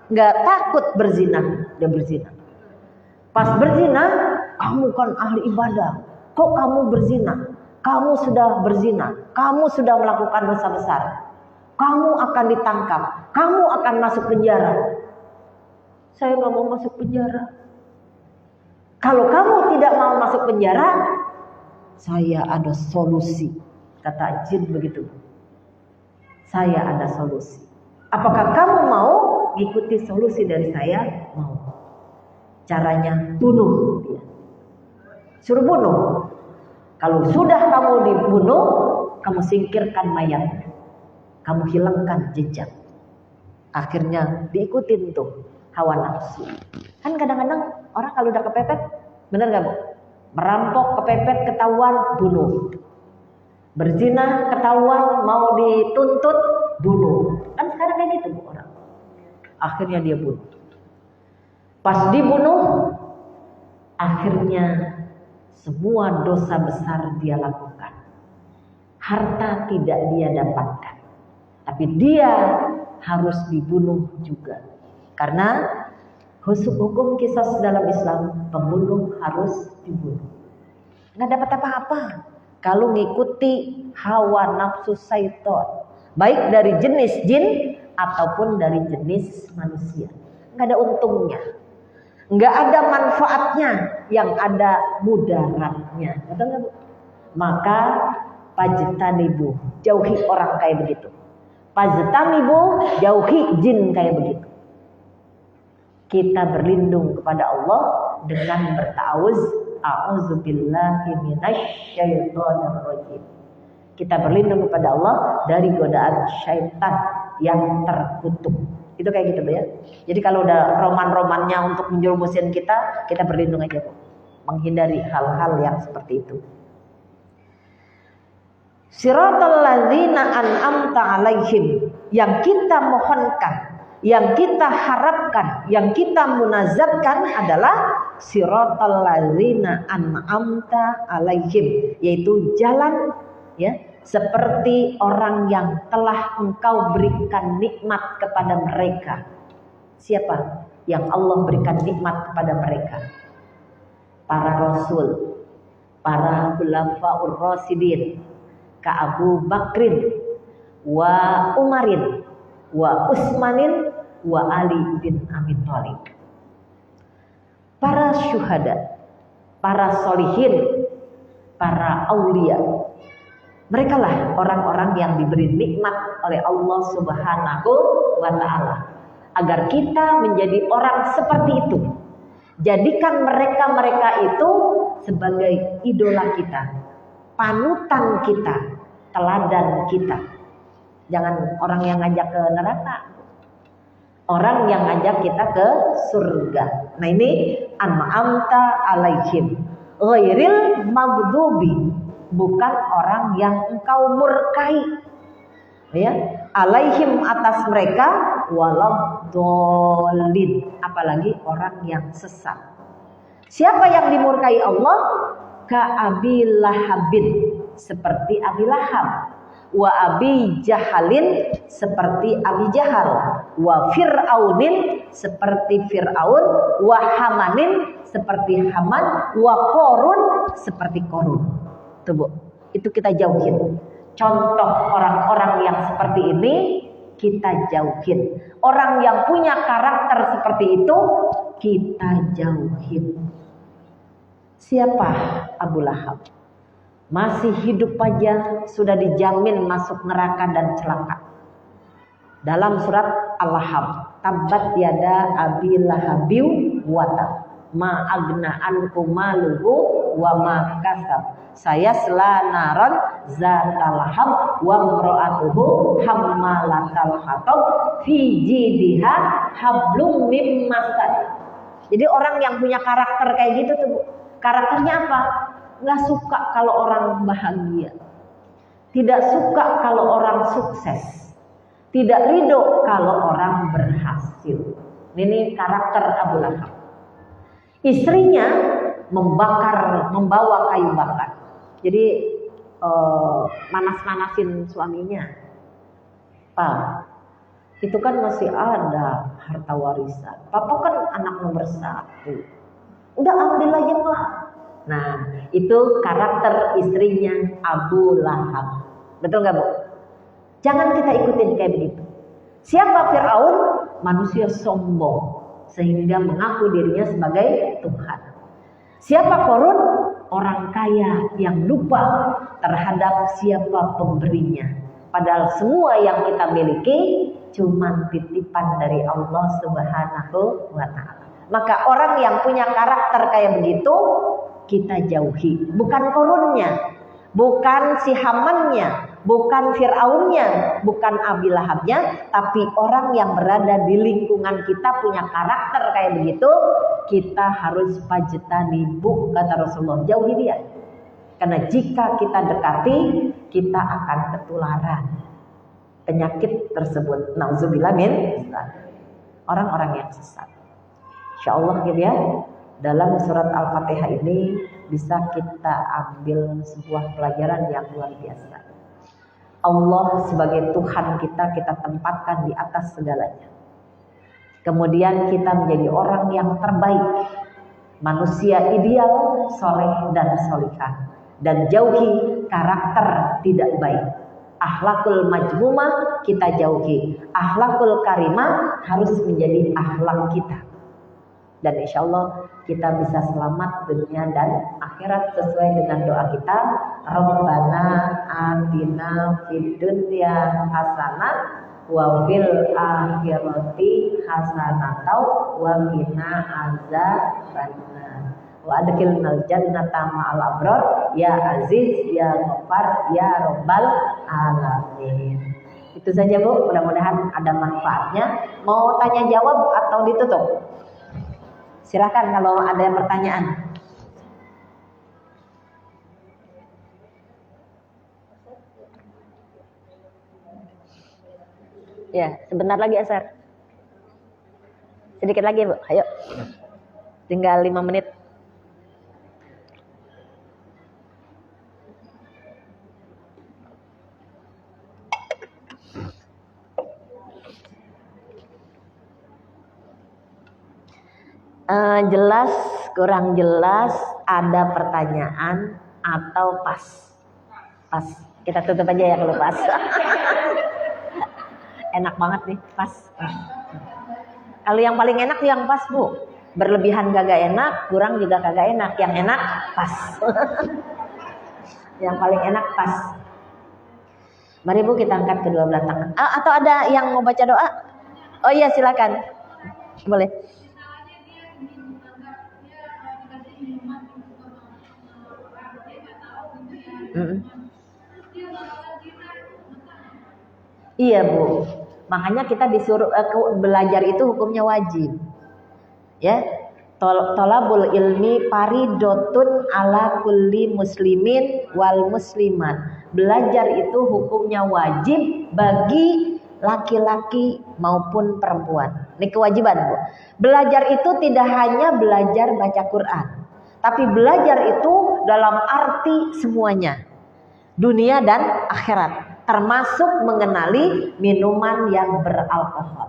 nggak takut berzina, dia berzina. Pas berzina, kamu kan ahli ibadah, kok kamu berzina? Kamu sudah berzina, kamu sudah melakukan dosa besar. Kamu akan ditangkap, kamu akan masuk penjara. Saya nggak mau masuk penjara. Kalau kamu tidak mau masuk penjara, saya ada solusi. Kata jin begitu. Saya ada solusi. Apakah kamu mau mengikuti solusi dari saya? Mau. Caranya bunuh dia. Suruh bunuh. Kalau sudah kamu dibunuh, kamu singkirkan mayat. Kamu hilangkan jejak. Akhirnya diikutin tuh hawa nafsu. Kan kadang-kadang orang kalau udah kepepet, bener gak, Bu? Merampok, kepepet, ketahuan, bunuh. Berzina, ketahuan, mau dituntut, bunuh. Kan sekarang kayak gitu bu orang. Akhirnya dia bunuh. Pas dibunuh, akhirnya semua dosa besar dia lakukan. Harta tidak dia dapatkan. Tapi dia harus dibunuh juga. Karena hukum qisas dalam Islam, pembunuh harus dibunuh. Nggak dapat apa-apa kalau ngikuti hawa nafsu syaitan, baik dari jenis jin ataupun dari jenis manusia. Nggak ada untungnya, nggak ada manfaatnya, yang ada mudaratnya. Betul nggak bu? Maka pajtanibu, jauhi orang kayak begitu. Pajtanibu, jauhi jin kayak begitu. Kita berlindung kepada Allah dengan berta'awuz, a'udzubillahi minasyaitonir rajim. Kita berlindung kepada Allah dari godaan syaitan yang terkutuk. Itu kayak gitu ya. Jadi kalau udah roman-romannya untuk menjerumusin kita berlindung aja Bu. Menghindari hal-hal yang seperti itu. Siratal ladzina an'amta alaihim, yang kita mohonkan, yang kita harapkan, yang kita munazatkan adalah siratal ladzina an'amta alaihim, yaitu jalan ya seperti orang yang telah engkau berikan nikmat kepada mereka. Siapa yang Allah berikan nikmat kepada mereka? Para rasul, para khulafaur rasyidin, ka Abu Bakrin wa Umarin wa Utsmanin wa Ali bin Abi Thalib. Para syuhada, para solihin, para aulia, mereka lah orang-orang yang diberi nikmat oleh Allah Subhanahu wa ta'ala, agar kita menjadi orang seperti itu. Jadikan mereka-mereka itu sebagai idola kita, panutan kita, teladan kita. Jangan orang yang ngajak ke neraka, orang yang ngajak kita ke surga. Nah ini an'amta alaihim ghairil maghdubi, bukan orang yang engkau murkai ya, alaihim atas mereka, waladhdallin, apalagi orang yang sesat. Siapa yang dimurkai Allah? Ka Abi Lahabin, seperti Abi Lahab, wa Abi Jahalin, seperti Abi Jahal, wa Fir'aunin, seperti Fir'aun, wa Hamanin, seperti Haman, wa Qorun, seperti Qorun. Tuh Bu, itu kita jauhin. Contoh orang-orang yang seperti ini kita jauhin. Orang yang punya karakter seperti itu kita jauhin. Siapa Abu Lahab? Masih hidup aja sudah dijamin masuk neraka dan celaka. Dalam surat Al-Lahab, tabat yada Abi Lahabiu wata, ma agna anku maluhu wa ma kasab, saya selanaron zatal lahab wa mro'atuhu hammalatal hatab fi jidiha hablum mim masad. Jadi orang yang punya karakter kayak gitu tuh, karakternya apa? Nggak suka kalau orang bahagia, tidak suka kalau orang sukses, tidak ridho kalau orang berhasil. Ini karakter Abu Lahab. Istrinya membawa kayu bakar. Jadi manas-manasin suaminya. Pak, itu kan masih ada harta warisan. Papa kan anak nomor 1. Udah ambil aja Pak. Nah, itu karakter istrinya Abu Lahab. Betul nggak Bu? Jangan kita ikutin kayak begitu. Siapa Fir'aun? Manusia sombong, sehingga mengaku dirinya sebagai Tuhan. Siapa Qorun? Orang kaya yang lupa terhadap siapa pemberinya. Padahal semua yang kita miliki cuma titipan dari Allah Subhanahu wa ta'ala. Maka orang yang punya karakter kayak begitu kita jauhi. Bukan Qorunnya, bukan si Hamannya, bukan Fir'aunnya, bukan Abi Lahabnya, tapi orang yang berada di lingkungan kita punya karakter kayak begitu, kita harus fajtanibu, kata Rasulullah, jauhi dia. Karena jika kita dekati, kita akan ketularan penyakit tersebut. Nauzubillah min orang-orang yang sesat. Insyaallah gitu ya. Dalam surat Al-Fatihah ini bisa kita ambil sebuah pelajaran yang luar biasa. Allah sebagai Tuhan kita tempatkan di atas segalanya. Kemudian kita menjadi orang yang terbaik, manusia ideal, soleh dan solihah, dan jauhi karakter tidak baik. Akhlakul majmumah kita jauhi, akhlakul karimah harus menjadi akhlak kita. Dan insya Allah kita bisa selamat dunia dan akhirat sesuai dengan doa kita. Rabbana atina fid dunya hasanah wa fil akhirati hasanah wa qina azabannar wa adkhilnal jannata ma'al abrar ya aziz ya ghaffar ya rabbal alamin. Itu saja Bu, mudah-mudahan ada manfaatnya. Mau tanya jawab atau ditutup? Silakan kalau ada pertanyaan. Ya, sebentar lagi Asar. Sedikit lagi Bu, ayo. Tinggal 5 menit. Jelas, kurang jelas, ada pertanyaan atau pas? Pas. Kita tutup aja ya kalau pas. Enak banget nih, pas. Kalau yang paling enak yang pas Bu. Berlebihan kagak enak, kurang juga kagak enak. Yang enak pas. Yang paling enak pas. Mari Bu kita angkat kedua belah tangan. Atau ada yang mau baca doa? Oh iya silakan. Boleh. Iya Bu, makanya kita disuruh belajar itu hukumnya wajib. Ya, tolabul ilmi paridotun ala kulli muslimin wal muslimat. Belajar itu hukumnya wajib bagi laki-laki maupun perempuan. Ini kewajiban Bu. Belajar itu tidak hanya belajar baca Quran, tapi belajar itu dalam arti semuanya, dunia dan akhirat, termasuk mengenali minuman yang beralkohol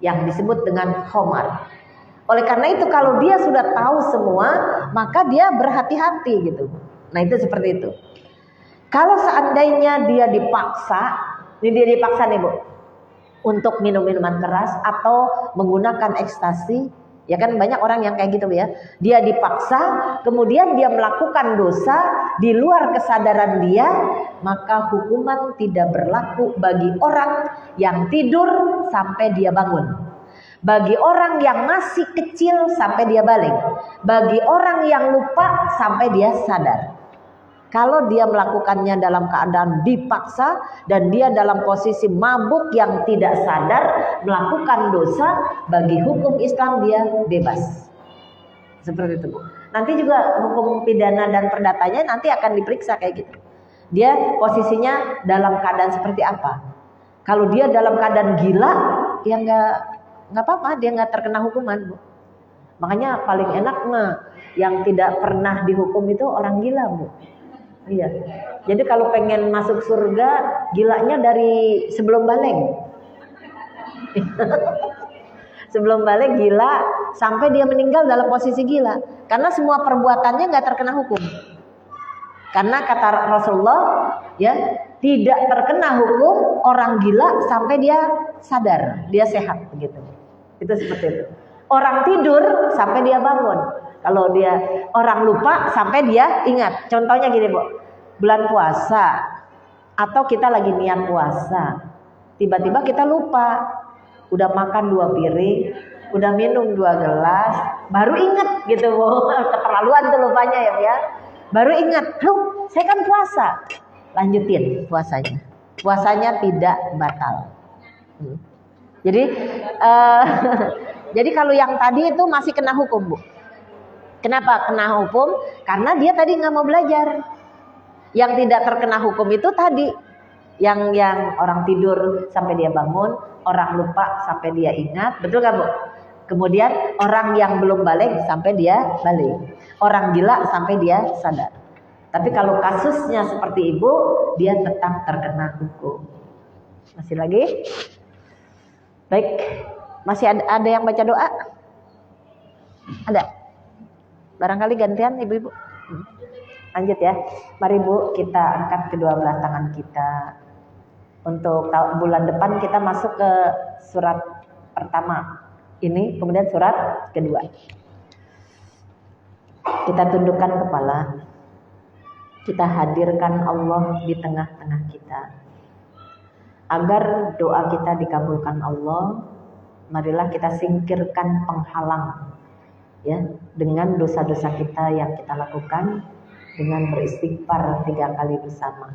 yang disebut dengan khamar. Oleh karena itu kalau dia sudah tahu semua, maka dia berhati-hati gitu. Nah itu seperti itu. Kalau seandainya dia dipaksa, nih Bu, untuk minum minuman keras atau menggunakan ekstasi, ya kan banyak orang yang kayak gitu ya. Dia dipaksa, kemudian dia melakukan dosa di luar kesadaran dia, maka hukuman tidak berlaku bagi orang yang tidur sampai dia bangun, bagi orang yang masih kecil sampai dia balik, bagi orang yang lupa sampai dia sadar. Kalau dia melakukannya dalam keadaan dipaksa dan dia dalam posisi mabuk yang tidak sadar melakukan dosa, bagi hukum Islam dia bebas. Seperti itu Bu. Nanti juga hukum pidana dan perdatanya nanti akan diperiksa kayak gitu. Dia posisinya dalam keadaan seperti apa. Kalau dia dalam keadaan gila, ya nggak apa-apa, dia nggak terkena hukuman Bu. Makanya paling enak mah yang tidak pernah dihukum itu orang gila Bu. Iya. Jadi kalau pengen masuk surga, gilanya dari sebelum balik. Sebelum balik gila sampai dia meninggal dalam posisi gila. Karena semua perbuatannya nggak terkena hukum. Karena kata Rasulullah, ya tidak terkena hukum orang gila sampai dia sadar, dia sehat begitu. Itu seperti itu. Orang tidur sampai dia bangun. Kalau dia orang lupa sampai dia ingat. Contohnya gini Bu, bulan puasa atau kita lagi niat puasa, tiba-tiba kita lupa, udah makan 2 piring, udah minum 2 gelas, baru ingat gitu Bu. Keterlaluan tuh lupanya ya. Baru ingat, loh saya kan puasa. lanjutin puasanya. Puasanya tidak batal. Jadi jadi kalau yang tadi itu masih kena hukum, Bu. Kenapa kena hukum? Karena dia tadi nggak mau belajar. Yang tidak terkena hukum itu tadi, yang orang tidur sampai dia bangun, orang lupa sampai dia ingat, betul nggak, Bu? Kemudian orang yang belum balik sampai dia balik, orang gila sampai dia sadar. Tapi kalau kasusnya seperti Ibu, dia tetap terkena hukum. Masih lagi? Baik, masih ada yang baca doa? Ada? Barangkali gantian ibu-ibu. Lanjut ya. Mari Bu, kita angkat kedua belah tangan kita. Untuk bulan depan kita masuk ke surat pertama. Ini, kemudian surat kedua. Kita tundukkan kepala. Kita hadirkan Allah di tengah-tengah kita. Agar doa kita dikabulkan Allah, marilah kita singkirkan penghalang ya dengan dosa-dosa kita yang kita lakukan dengan beristighfar 3 kali bersama.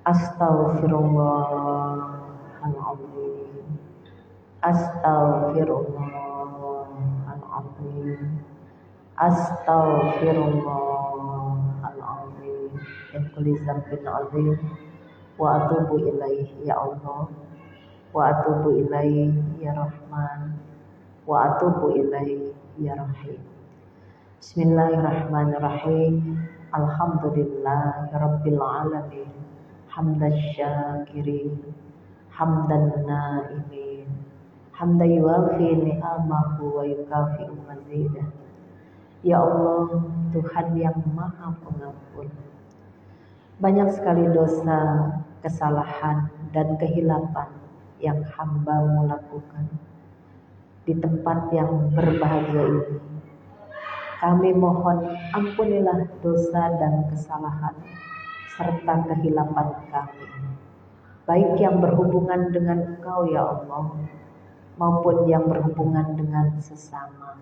Astaghfirullahaladzim. Astaghfirullahaladzim. Astaghfirullahaladzim. Min kulli dzambin adzim wa atubu ilaihi ya Allah, wa atubu ilaihi ya Rahman, wa atubu ilaihi ya Rahim. Bismillahirrahmanirrahim. Alhamdulillahirabbil alamin. Hamdan syakirin, hamdan naimin, hamdan yuwafi ni'amahu wa yukafi'u mazidah. Ya Allah, Tuhan yang Maha Pengampun. Banyak sekali dosa, kesalahan, dan kehilapan yang hamba-Mu lakukan. Di tempat yang berbahagia ini, kami mohon ampunilah dosa dan kesalahan serta kehilapan kami, baik yang berhubungan dengan Engkau ya Allah, maupun yang berhubungan dengan sesama.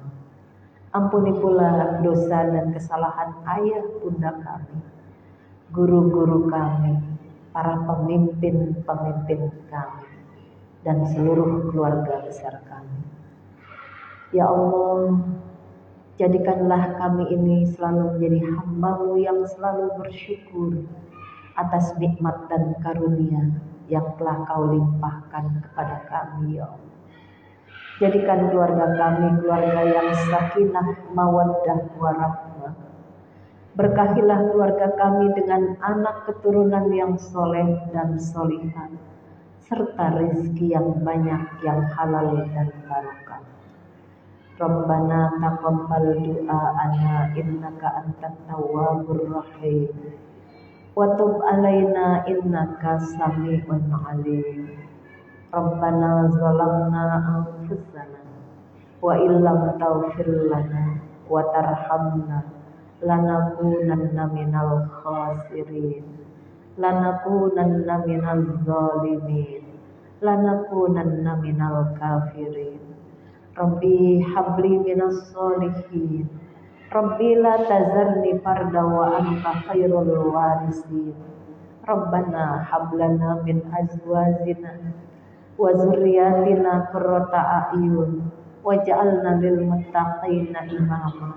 Ampuni pula dosa dan kesalahan ayah bunda kami, guru-guru kami, para pemimpin-pemimpin kami, dan seluruh keluarga besar kami. Ya Allah, jadikanlah kami ini selalu menjadi hamba-Mu yang selalu bersyukur atas nikmat dan karunia yang telah Kau limpahkan kepada kami, ya Allah. Jadikan keluarga kami keluarga yang sakinah, mawaddah, warahmah. Berkahilah keluarga kami dengan anak keturunan yang soleh dan solihah, serta rezeki yang banyak, yang halal dan barokah. Rabbana taqabbal du'aana innaka antat tawwabur rahim wa tub alaina innaka sami'un alim. Rabbana zalamna anfusana wa illam taghfir lana wa tarhamna lanakunanna minal khasirin, lanakunanna minal zalimin, lanakunanna minal kafirin. Rabbi habli minas solihin, Rabbi la tazarni farda wa anta khairul warisin. Rabbana hablana min azwajina wa zurriyatina qurrata a'yun waj'alna lil muttaqina imama,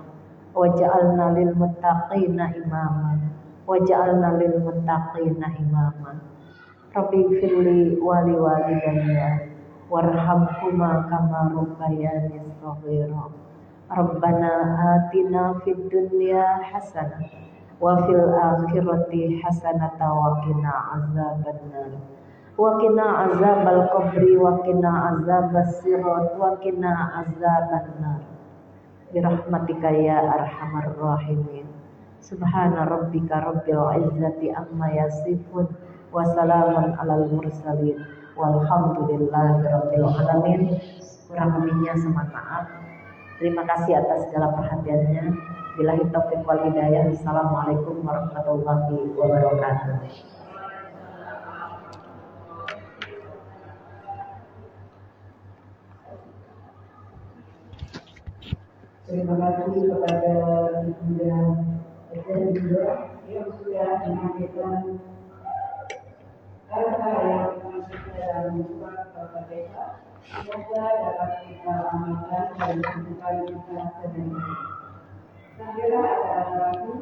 waj'alna lil muttaqina imama, waj'alna lil muttaqina imama. Rabbi firli wali walidayya warhamhuma kama rabbayani shaghira. Rabbana atina fid dunya hasanah wa fil akhirati hasanah wa qina azabannar wa qina azabal qabri wa qina azabas sirat wa qina azabannar birahmatika ya arhamar rahimin. Subhana rabbika rabbil izzati amma yasifun wa salamun alal mursalin walhamdulillahirabbil alamin. Kurang lebihnya mohon maaf. Terima kasih atas segala perhatiannya. Billahi taufiq wal hidayah. Assalamualaikum warahmatullahi wabarakatuh. Terima kasih kepada Bunda yang sudah menyampaikan semoga dapat kita amalkan dalam kehidupan kita sehari-hari. Sambil ada ragu